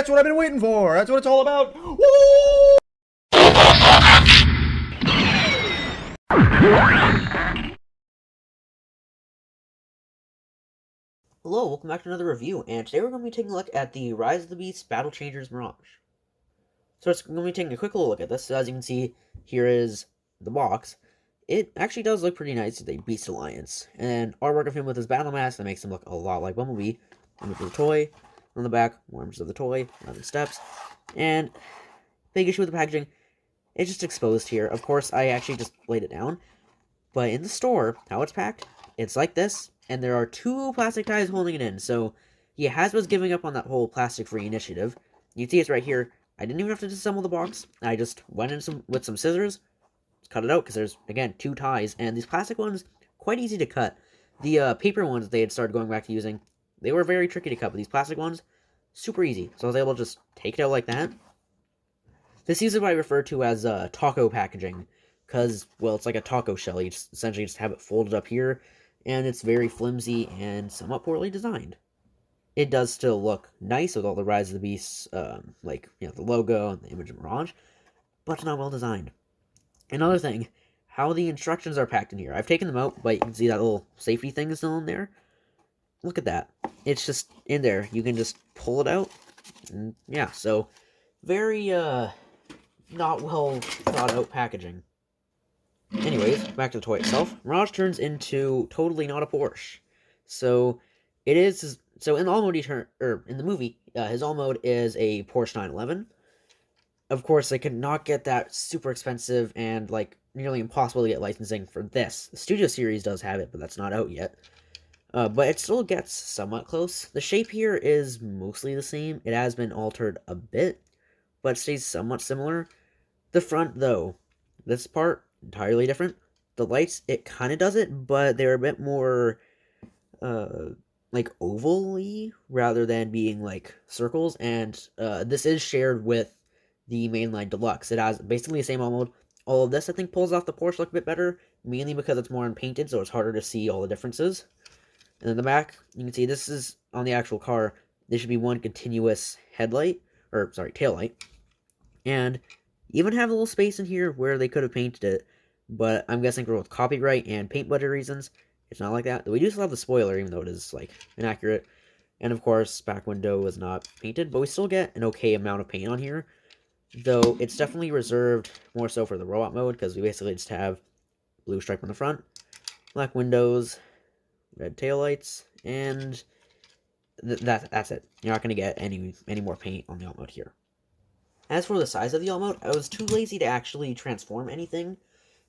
That's what I've been waiting for. That's what it's all about. Woo! Hello, welcome back to another review, and today we're going to be taking a look at the Rise of the Beasts Battle Changers Mirage. So it's going to be taking a quick little look at this. So as you can see, here is the box. It actually does look pretty nice with a Beast Alliance, and artwork of him with his battle mask that makes him look a lot like Bumblebee. Image of the toy on the back, more images of the toy, 11 steps, and big issue with the packaging, it's just exposed here. Of course, I actually just laid it down, but in the store, how it's packed, it's like this, and there are two plastic ties holding it in, so he was giving up on that whole plastic-free initiative. You can see it's right here. I didn't even have to disassemble the box. I just went in with some scissors, cut it out, because there's, again, two ties, and these plastic ones, quite easy to cut. The paper ones they had started going back to using, they were very tricky to cut, but these plastic ones, super easy. So I was able to just take it out like that. This is what I refer to as taco packaging, because, well, it's like a taco shell. You just essentially just have it folded up here, and it's very flimsy and somewhat poorly designed. It does still look nice with all the Rise of the Beasts, like, you know, the logo and the image of Mirage, but it's not well designed. Another thing, how the instructions are packed in here. I've taken them out, but you can see that little safety thing is still in there. Look at that. It's just in there. You can just pull it out, and yeah, so very, not well thought out packaging. Anyways, back to the toy itself. Mirage turns into totally not a Porsche. So it is. So in the all mode, in the movie, his all mode is a Porsche 911. Of course, they could not get that super expensive and like nearly impossible to get licensing for this. The Studio Series does have it, but that's not out yet. But it still gets somewhat close. The shape here is mostly the same. It has been altered a bit, but stays somewhat similar. The front, though, this part, entirely different. The lights, it kind of does it, but they're a bit more, like, oval-y, rather than being, like, circles, and, this is shared with the mainline Deluxe. It has basically the same all mode. All of this, I think, pulls off the Porsche look a bit better, mainly because it's more unpainted, so it's harder to see all the differences. And then the back, you can see this is, on the actual car, there should be one continuous headlight, or, sorry, taillight, and even have a little space in here where they could have painted it, but I'm guessing for both copyright and paint budget reasons, it's not like that. Though we do still have the spoiler, even though it is, like, inaccurate. And, of course, back window is not painted, but we still get an okay amount of paint on here. Though, it's definitely reserved more so for the robot mode, because we basically just have blue stripe on the front, black windows, red taillights, and that's it. You're not going to get any more paint on the alt mode here. As for the size of the alt mode, I was too lazy to actually transform anything,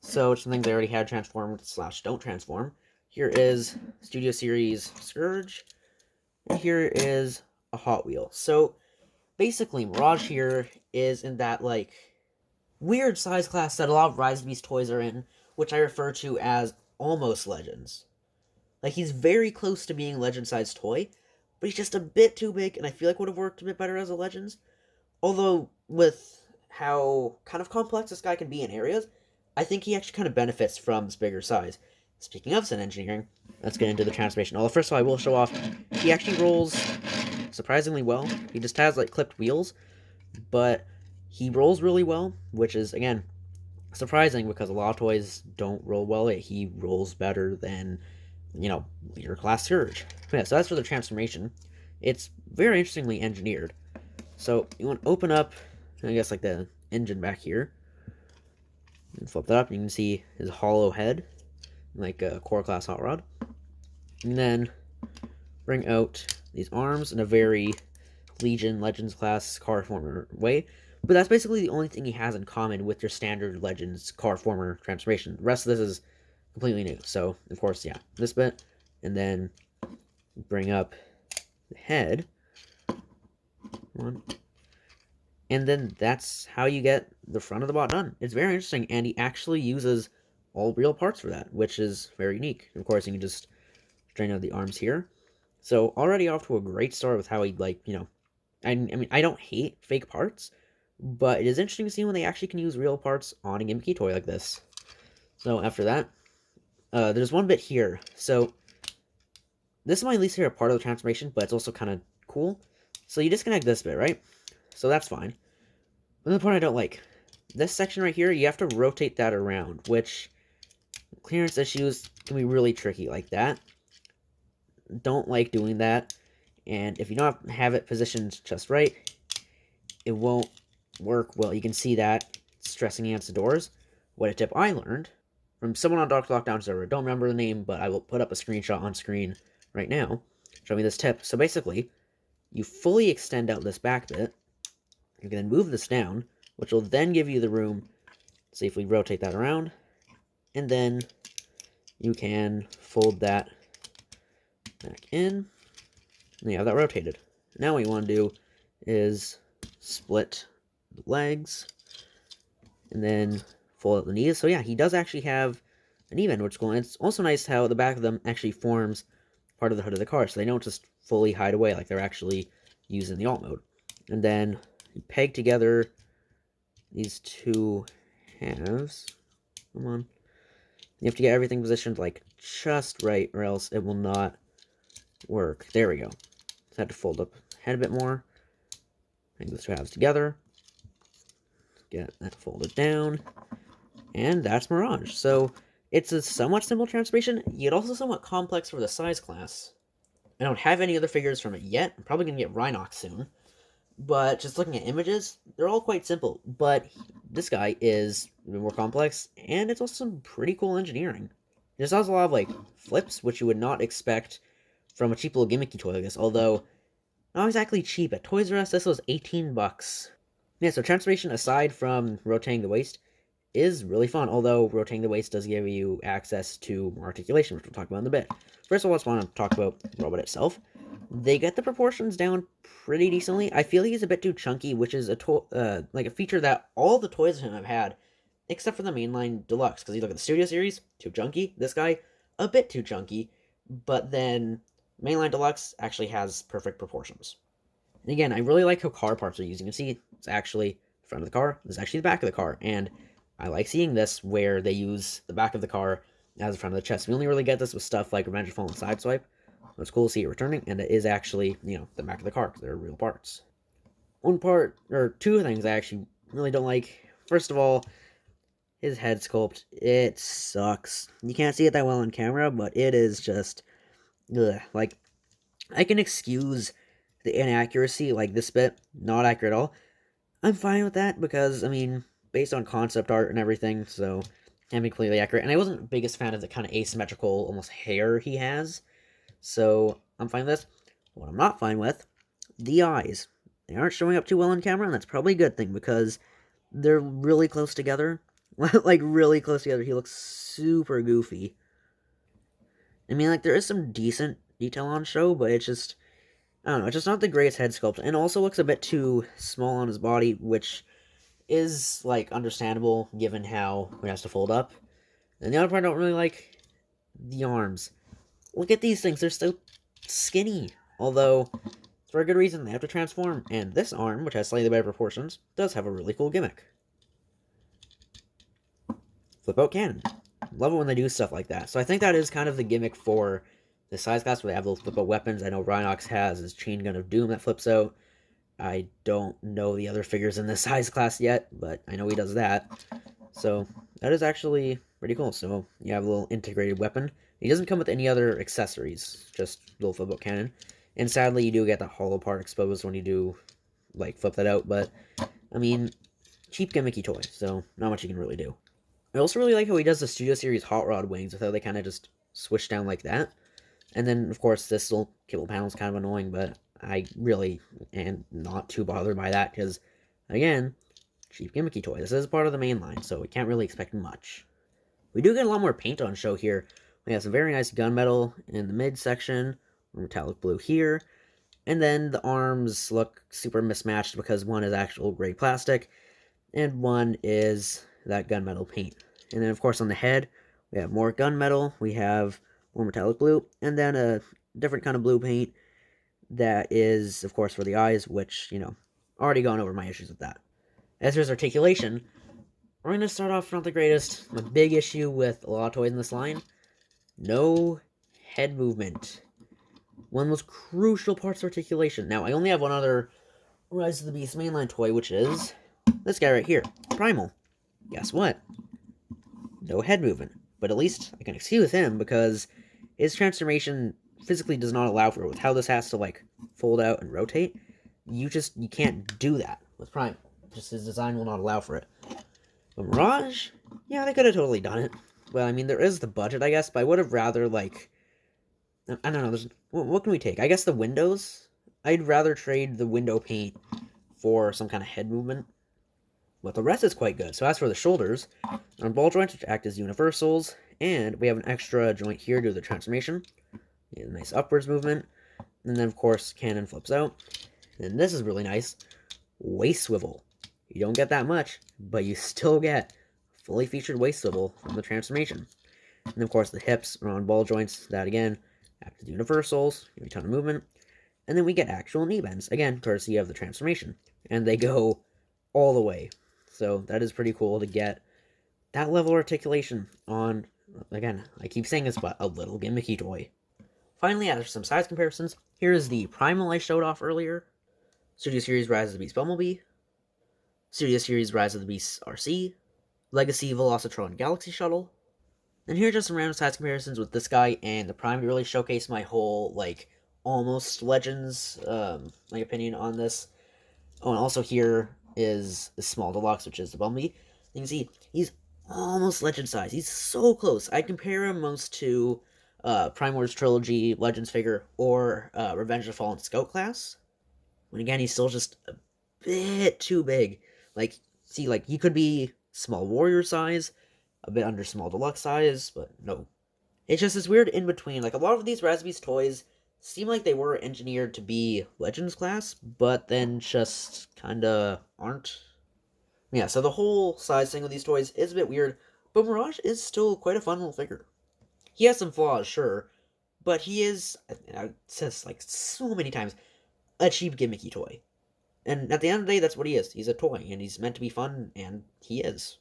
so it's something they already had transformed / don't transform. Here is Studio Series Scourge, and here is a Hot Wheel. So basically, Mirage here is in that, like, weird size class that a lot of Rise of the Beast toys are in, which I refer to as almost Legends. Like, he's very close to being Legend-sized toy, but he's just a bit too big, and I feel like would have worked a bit better as a Legends. Although, with how kind of complex this guy can be in areas, I think he actually kind of benefits from this bigger size. Speaking of Sun Engineering, let's get into the transformation. Although, first of all, I will show off, he actually rolls surprisingly well. He just has, like, clipped wheels, but he rolls really well, which is, again, surprising because a lot of toys don't roll well. He rolls better than, you know, Leader Class Scourge. Yeah, so as for the transformation, it's very interestingly engineered. So you want to open up, I guess, like the engine back here, and flip that up, and you can see his hollow head, like a core class hot rod. And then bring out these arms in a very Legends class car former way. But that's basically the only thing he has in common with your standard Legends car former transformation. The rest of this is completely new. So, of course, yeah, this bit, and then bring up the head. And then that's how you get the front of the bot done. It's very interesting, and he actually uses all real parts for that, which is very unique. Of course, you can just straighten out the arms here. So already off to a great start with how he, like, you know, I mean, I don't hate fake parts, but it is interesting to see when they actually can use real parts on a gimmicky toy like this. So after that, there's one bit here. So this is my least favorite part of the transformation, but it's also kind of cool. So you disconnect this bit, right? so that's fine. But the part I don't like, this section right here, you have to rotate that around, which clearance issues can be really tricky like that. Don't like doing that, and if you don't have it positioned just right, it won't work well. You can see that stressing against the doors. What a tip I learned from someone on Dr. Lockdown server, don't remember the name, but I will put up a screenshot on screen right now, show me this tip. So basically, you fully extend out this back bit, you can then move this down, which will then give you the room, safely rotate that around, and then you can fold that back in, and you have that rotated. Now what you want to do is split the legs, and then fold out the knees. So yeah, he does actually have an even, which is cool. And it's also nice how the back of them actually forms part of the hood of the car, so they don't just fully hide away like they're actually used in the alt mode. And then you peg together these two halves. Come on. You have to get everything positioned like just right, or else it will not work. There we go. Just had to fold up head a bit more. Hang those two halves together. Get that folded down. And that's Mirage. So it's a somewhat simple transformation, yet also somewhat complex for the size class. I don't have any other figures from it yet. I'm probably going to get Rhinox soon. But just looking at images, they're all quite simple. But this guy is a bit more complex, and it's also some pretty cool engineering. There's also a lot of, like, flips, which you would not expect from a cheap little gimmicky toy like this. Although, not exactly cheap. At Toys R Us, this was 18 bucks. Yeah, so transformation, aside from rotating the waist, is really fun. Although, rotating the waist does give you access to more articulation, which we'll talk about in a bit. First of all, I just want to talk about the robot itself. They get the proportions down pretty decently. I feel he's a bit too chunky, which is like a feature that all the toys of him have had, except for the mainline deluxe. Because you look at the Studio Series, too chunky. This guy, a bit too chunky. But then mainline deluxe actually has perfect proportions. And again, I really like how car parts are used. You can see it's actually the front of the car. This is actually the back of the car. And I like seeing this where they use the back of the car as the front of the chest. We only really get this with stuff like Revenge of Fallen Sideswipe. It's cool to see it returning, and it is actually, the back of the car, because they're real parts. One part, or two things I actually really don't like. First of all, his head sculpt. It sucks. You can't see it that well on camera, but it is just, ugh. Like, I can excuse the inaccuracy, like this bit, not accurate at all. I'm fine with that, because, based on concept art and everything, so can't be completely accurate. And I wasn't the biggest fan of the kind of asymmetrical, almost hair he has. So, I'm fine with this. What I'm not fine with, the eyes. They aren't showing up too well on camera, and that's probably a good thing, because they're really close together. Like, really close together. He looks super goofy. There is some decent detail on show, but it's just, I don't know, it's just not the greatest head sculpt. And also looks a bit too small on his body, which is, understandable, given how it has to fold up. And the other part I don't really like, the arms. Look at these things, they're so skinny. Although, for a good reason, they have to transform. And this arm, which has slightly better proportions, does have a really cool gimmick. Flip out cannon. Love it when they do stuff like that. So I think that is kind of the gimmick for the size class, where they have those flip out weapons. I know Rhinox has his chain gun of doom that flips out. I don't know the other figures in this size class yet, but I know he does that. So that is actually pretty cool. So you have a little integrated weapon. He doesn't come with any other accessories, just little flip out cannon. And sadly, you do get the hollow part exposed when you do, flip that out. But, cheap gimmicky toy, so not much you can really do. I also really like how he does the Studio Series Hot Rod wings, with how they kind of just swish down like that. And then, of course, this little cable panel is kind of annoying, but I really am not too bothered by that, because, again, cheap gimmicky toy. This is part of the main line, so we can't really expect much. We do get a lot more paint on show here. We have some very nice gunmetal in the midsection, metallic blue here, and then the arms look super mismatched because one is actual gray plastic, and one is that gunmetal paint. And then, of course, on the head, we have more gunmetal, we have more metallic blue, and then a different kind of blue paint that is, of course, for the eyes, which, already gone over my issues with that. As far as articulation, we're going to start off not the greatest. My big issue with a lot of toys in this line, no head movement. One of the most crucial parts of articulation. Now, I only have one other Rise of the Beast mainline toy, which is this guy right here, Primal. Guess what? No head movement, but at least I can excuse him because his transformation physically does not allow for it. With how this has to like fold out and rotate, you can't do that with Primal. Just his design will not allow for it. But Mirage, yeah, they could have totally done it. Well, I mean, there is the budget, I guess, but I would have rather like, I don't know. What can we take? I guess the windows. I'd rather trade the window paint for some kind of head movement. But the rest is quite good. So as for the shoulders, our ball joints, which act as universals, and we have an extra joint here due to the transformation. A nice upwards movement. And then, of course, cannon flips out. And this is really nice. Waist swivel. You don't get that much, but you still get fully featured waist swivel from the transformation. And, of course, the hips are on ball joints. That, again, act as universals. Give you a ton of movement. And then we get actual knee bends, again, courtesy of the transformation. And they go all the way. So that is pretty cool to get that level of articulation on, again, I keep saying this, but a little gimmicky toy. Finally, after some size comparisons, here is the Primal I showed off earlier. Studio Series Rise of the Beast Bumblebee. Studio Series Rise of the Beast RC. Legacy Velocitron Galaxy Shuttle. And here are just some random size comparisons with this guy and the Prime to really showcase my whole, like, almost Legends, opinion on this. Oh, and also here is the Small Deluxe, which is the Bumblebee. You can see, he's almost Legend size. He's so close. I'd compare him most to Prime Wars Trilogy Legends figure or Revenge of the Fallen Scout class. When again, he's still just a bit too big. Like, see, like, he could be Small Warrior size, a bit under Small Deluxe size, but no. It's just this weird in-between. Like, a lot of these Rise of the Beast toys seem like they were engineered to be Legends class, but then just kinda aren't. Yeah, so the whole size thing with these toys is a bit weird, but Mirage is still quite a fun little figure. He has some flaws, sure, but he is, I've said this like so many times, a cheap gimmicky toy. And at the end of the day, that's what he is. He's a toy, and he's meant to be fun, and he is.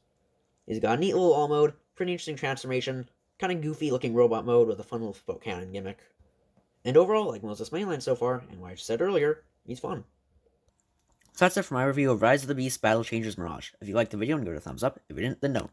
He's got a neat little all mode, pretty interesting transformation, kind of goofy looking robot mode with a fun little spoke cannon gimmick. And overall, like most of this mainline so far, and what I said earlier, he's fun. So that's it for my review of Rise of the Beast Battle Changers Mirage. If you liked the video, give it a thumbs up. If you didn't, then don't.